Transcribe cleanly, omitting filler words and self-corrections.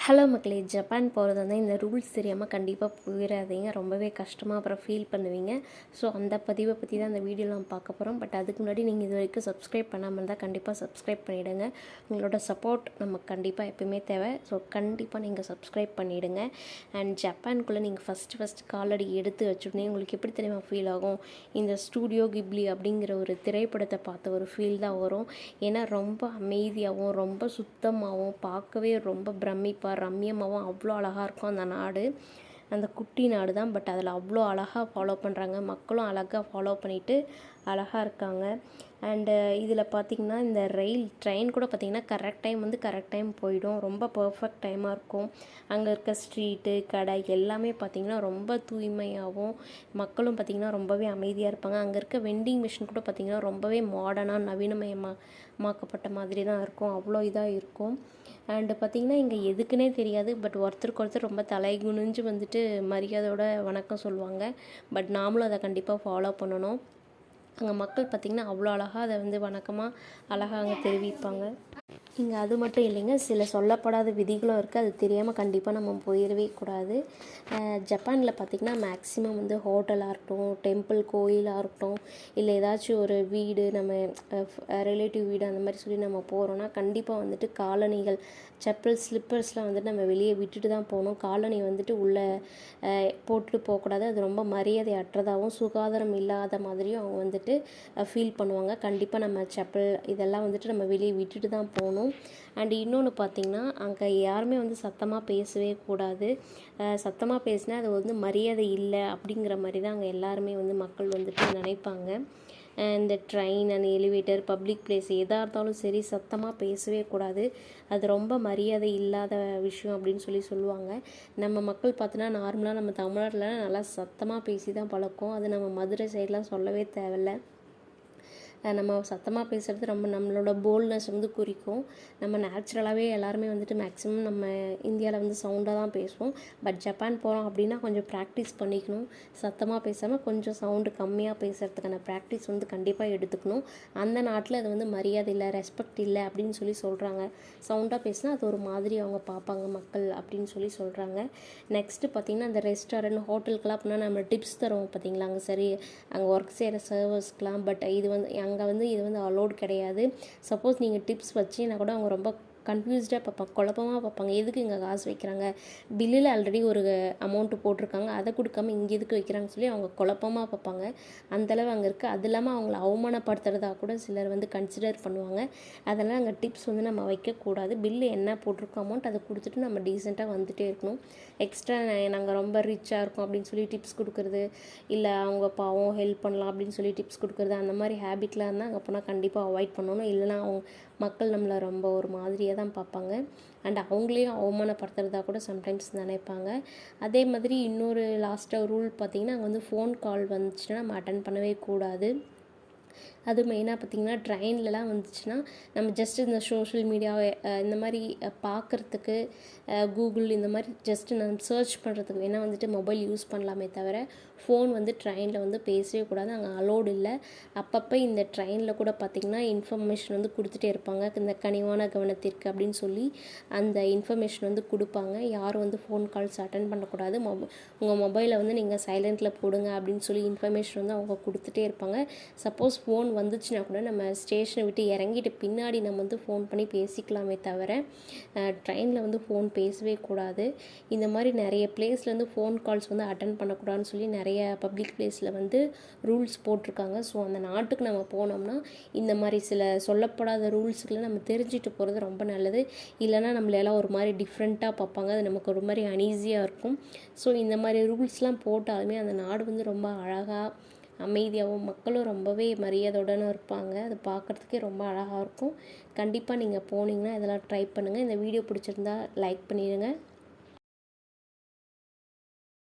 Hello மக்களே, Japan போகிறது வந்து இந்த ரூல்ஸ் தெரியாமல் கண்டிப்பாக போயிடாதீங்க. ரொம்பவே கஷ்டமாக அப்புறம் ஃபீல் பண்ணுவீங்க. ஸோ அந்த பதிவை பற்றி தான் அந்த வீடியோவில் நம்ம பார்க்க போகிறோம். பட் அதுக்கு முன்னாடி நீங்கள் இது வரைக்கும் சப்ஸ்கிரைப் பண்ணாமல் இருந்தால் கண்டிப்பாக சப்ஸ்கிரைப் பண்ணிவிடுங்க. உங்களோட சப்போர்ட் நமக்கு கண்டிப்பாக எப்பயுமே தேவை. ஸோ கண்டிப்பாக நீங்கள் சப்ஸ்கிரைப் பண்ணிவிடுங்க. அண்ட் ஜப்பானுக்குள்ளே நீங்கள் ஃபஸ்ட்டு காலடி எடுத்து வச்சுருந்தீங்க உங்களுக்கு எப்படி தெரியுமா ஃபீல் ஆகும்? இந்த ஸ்டூடியோ கிப்லி அப்படிங்கிற ஒரு திரைப்படத்தை பார்த்த ஒரு ஃபீல் தான் வரும். ஏன்னா ரொம்ப அமைதியாகவும் ரொம்ப சுத்தமாகவும் பார்க்கவே ரொம்ப ரம்மியமாகவும் அவ்வளோ அழகாக இருக்கும் அந்த நாடு. அந்த குட்டி நாடு தான், பட் அதில் அவ்வளோ அழகாக ஃபாலோ பண்ணுறாங்க. மக்களும் அழகாக ஃபாலோ பண்ணிவிட்டு அழகாக இருக்காங்க. அண்டு இதில் பார்த்திங்கன்னா இந்த ட்ரெயின் கூட பார்த்திங்கன்னா கரெக்ட் டைம் போயிடும். ரொம்ப பர்ஃபெக்ட் டைமாக இருக்கும். அங்கே இருக்க ஸ்ட்ரீட்டு கடை எல்லாமே பார்த்திங்கன்னா ரொம்ப தூய்மையாகவும் மக்களும் பார்த்திங்கன்னா ரொம்பவே அமைதியாக இருப்பாங்க. அங்கே இருக்க வெண்டிங் மிஷின் கூட பார்த்திங்கன்னா ரொம்பவே மாடர்னாக நவீனமயமாக்கப்பட்ட மாதிரி தான் இருக்கும். அவ்வளோ இதாக இருக்கும். அண்டு பார்த்திங்கன்னா இங்கே எதுக்குன்னே தெரியாது, பட் ஒருத்தருக்கு ஒருத்தர் ரொம்ப தலைகுனிஞ்சு வந்துட்டு மரியாதையோட வணக்கம் சொல்லுவாங்க. பட் நாமளும் அதை கண்டிப்பாக ஃபாலோ பண்ணணும். அங்கே மக்கள் பார்த்திங்கன்னா அவ்வளோ அழகாக அதை வந்து வணக்கமாக அழகாக அங்கே தெரிவிப்பாங்க. இங்கே அது மட்டும் இல்லைங்க, சில சொல்லப்படாத விதிகளும் இருக்குது. அது தெரியாமல் கண்டிப்பாக நம்ம போயிடவே கூடாது. ஜப்பானில் பார்த்திங்கன்னா மேக்ஸிமம் வந்து ஹோட்டலாக இருக்கட்டும், டெம்பிள் கோயிலாக இருக்கட்டும், இல்லை ஏதாச்சும் ஒரு வீடு நம்ம ரிலேட்டிவ் வீடு அந்த மாதிரி சொல்லி நம்ம போகிறோன்னா கண்டிப்பாக வந்துட்டு காலணிகள், செப்பல், ஸ்லிப்பர்ஸ்லாம் வந்துட்டு நம்ம வெளியே விட்டுட்டு தான் போகணும். காலணி வந்துட்டு உள்ளே போட்டுட்டு போகக்கூடாது. அது ரொம்ப மரியாதை அற்றதாகவும் சுகாதாரம் இல்லாத மாதிரியும் அவங்க வந்துட்டு ஃபீல் பண்ணுவாங்க. கண்டிப்பாக நம்ம செப்பல் இதெல்லாம் வந்துட்டு நம்ம வெளியே விட்டுட்டு தான் போகணும். அண்ட் இன்னொன்று பார்த்திங்கன்னா அங்கே யாருமே வந்து சத்தமாக பேசவே கூடாது. சத்தமாக பேசினா அது வந்து மரியாதை இல்லை அப்படிங்கிற மாதிரி தான் அங்கே எல்லாருமே வந்து மக்கள் வந்துட்டு நினைப்பாங்க. இந்த train and elevator public place எதாக இருந்தாலும் சரி சத்தமாக பேசவே கூடாது. அது ரொம்ப மரியாதை இல்லாத விஷயம் அப்படின்னு சொல்லுவாங்க. நம்ம மக்கள் பார்த்தோன்னா நார்மலாக நம்ம தமிழ்நாட்டில் நல்லா சத்தமாக பேசி தான் பழக்கம். அது நம்ம மதுரை சைட்லாம் சொல்லவே தேவையில்லை. நம்ம சத்தமாக பேசுகிறது ரொம்ப நம்மளோட போல்ட்னஸ் வந்து குறிக்கும். நம்ம நேச்சுரலாகவே எல்லாருமே வந்துட்டு மேக்ஸிமம் நம்ம இந்தியாவில் வந்து சவுண்டாக தான் பேசுவோம். பட் ஜப்பான் போகிறோம் அப்படின்னா கொஞ்சம் ப்ராக்டிஸ் பண்ணிக்கணும். சத்தமாக பேசாமல் கொஞ்சம் சவுண்டு கம்மியாக பேசுகிறதுக்கான ப்ராக்டிஸ் வந்து கண்டிப்பாக எடுத்துக்கணும். அந்த நாட்டில் அது வந்து மரியாதை இல்லை, ரெஸ்பெக்ட் இல்லை அப்படின்னு சொல்கிறாங்க. சவுண்டாக பேசினா அது ஒரு மாதிரி அவங்க பார்ப்பாங்க மக்கள் அப்படின்னு சொல்கிறாங்க. நெக்ஸ்ட்டு பார்த்திங்கன்னா அந்த ரெஸ்டாரண்ட் ஹோட்டலுக்கெல்லாம் அப்படின்னா நம்ம டிப்ஸ் தருவோம் பார்த்திங்களா, அங்கே ஒர்க் செய்கிற சர்வர்ஸ்க்கெலாம். பட் இது வந்து அங்கே வந்து இது வந்து அலோடு கிடையாது. சப்போஸ் நீங்கள் டிப்ஸ் வச்சிங்கன்னா கூட அவங்க ரொம்ப கன்ஃபியூஸ்டாக பார்ப்பாங்க, குழப்பமாக பார்ப்பாங்க. எதுக்கு இங்கே காசு வைக்கிறாங்க, பில்லில் ஆல்ரெடி ஒரு அமௌண்ட்டு போட்டிருக்காங்க, அதை கொடுக்காம இங்கே எதுக்கு வைக்கிறாங்கன்னு சொல்லி அவங்க குழப்பமாக பார்ப்பாங்க. அந்தளவு அங்கே இருக்குது. அது இல்லாமல் அவங்கள அவமானப்படுத்துறதாக கூட சிலர் வந்து கன்சிடர் பண்ணுவாங்க. அதெல்லாம் அங்கே டிப்ஸ் வந்து நம்ம வைக்கக்கூடாது. பில்லு என்ன போட்டிருக்கோம் அமௌண்ட் அதை கொடுத்துட்டு நம்ம டீசெண்டாக வந்துகிட்டே இருக்கணும். எக்ஸ்ட்ரா நாங்கள் ரொம்ப ரிச்சாக இருக்கோம் அப்படின்னு சொல்லி டிப்ஸ் கொடுக்குறது, இல்லை அவங்க பாவம் ஹெல்ப் பண்ணலாம் அப்படின்னு சொல்லி டிப்ஸ் கொடுக்குறது, அந்த மாதிரி ஹேபிட்லாம் இருந்தால் அங்கே போனால் கண்டிப்பாக அவாய்ட் பண்ணணும். இல்லைனா அவங்க மக்கள் நம்மளை ரொம்ப ஒரு மாதிரியாக தான் பார்ப்பாங்க. அண்ட் அவங்களையும் அவமானப்படுத்துறதா கூட சம்டைம்ஸ் நினைப்பாங்க. அதே மாதிரி இன்னொரு லாஸ்ட்டாக ரூல் பார்த்திங்கன்னா அங்கே வந்து ஃபோன் கால் வந்துச்சுன்னா நம்ம அட்டன் பண்ணவே கூடாது. அது மெயினாக பார்த்திங்கன்னா ட்ரெயின்லலாம் வந்துச்சுன்னா நம்ம ஜஸ்ட் இந்த சோஷியல் மீடியா இந்த மாதிரி பார்க்குறதுக்கு கூகுள் இந்த மாதிரி ஜஸ்ட்டு நம்ம சர்ச் பண்ணுறதுக்கு வேணால் வந்துட்டு மொபைல் யூஸ் பண்ணலாமே தவிர ஃபோன் வந்து ட்ரெயினில் வந்து பேசவே கூடாது. அங்கே அலோடு இல்லை. அப்பப்போ இந்த ட்ரெயினில் கூட பார்த்திங்கன்னா இன்ஃபர்மேஷன் வந்து கொடுத்துட்டே இருப்பாங்க. இந்த கனிவான கவனத்திற்கு அப்படின்னு சொல்லி அந்த இன்ஃபர்மேஷன் வந்து கொடுப்பாங்க. யாரும் வந்து ஃபோன் கால்ஸ் அட்டன் பண்ணக்கூடாது, உங்கள் மொபைலை வந்து நீங்கள் சைலண்ட்டில் போடுங்க அப்படின்னு சொல்லி இன்ஃபர்மேஷன் வந்து அவங்க கொடுத்துட்டே இருப்பாங்க. சப்போஸ் ஃபோன் வந்துச்சுன்னா கூட நம்ம ஸ்டேஷனை விட்டு இறங்கிட்டு பின்னாடி நம்ம வந்து ஃபோன் பண்ணி பேசிக்கலாமே தவிர ட்ரெயினில் வந்து ஃபோன் பேசவே கூடாது. இந்த மாதிரி நிறைய பிளேஸ்லேருந்து ஃபோன் கால்ஸ் வந்து அட்டன் பண்ணக்கூடாதுன்னு சொல்லி நிறைய பப்ளிக் பிளேஸில் வந்து ரூல்ஸ் போட்டிருக்காங்க. ஸோ அந்த நாட்டுக்கு நம்ம போனோம்னா இந்த மாதிரி சில சொல்லப்படாத ரூல்ஸுகளை நம்ம தெரிஞ்சுட்டு போகிறது ரொம்ப நல்லது. இல்லைனா நம்மளெல்லாம் ஒரு மாதிரி டிஃப்ரெண்ட்டாக பார்ப்பாங்க. அது நமக்கு ஒரு மாதிரி அன்ஈஸியாக இருக்கும். ஸோ இந்த மாதிரி ரூல்ஸ்லாம் போட்டாலுமே அந்த நாடு வந்து ரொம்ப அழகாக அமைதியாகவும் மக்களும் ரொம்பவே மரியாதையுடனும் இருப்பாங்க. அது பார்க்குறதுக்கே ரொம்ப அழகாக இருக்கும். கண்டிப்பாக நீங்கள் போனீங்கன்னா இதெல்லாம் ட்ரை பண்ணுங்கள். இந்த வீடியோ பிடிச்சிருந்தா லைக் பண்ணிடுங்க.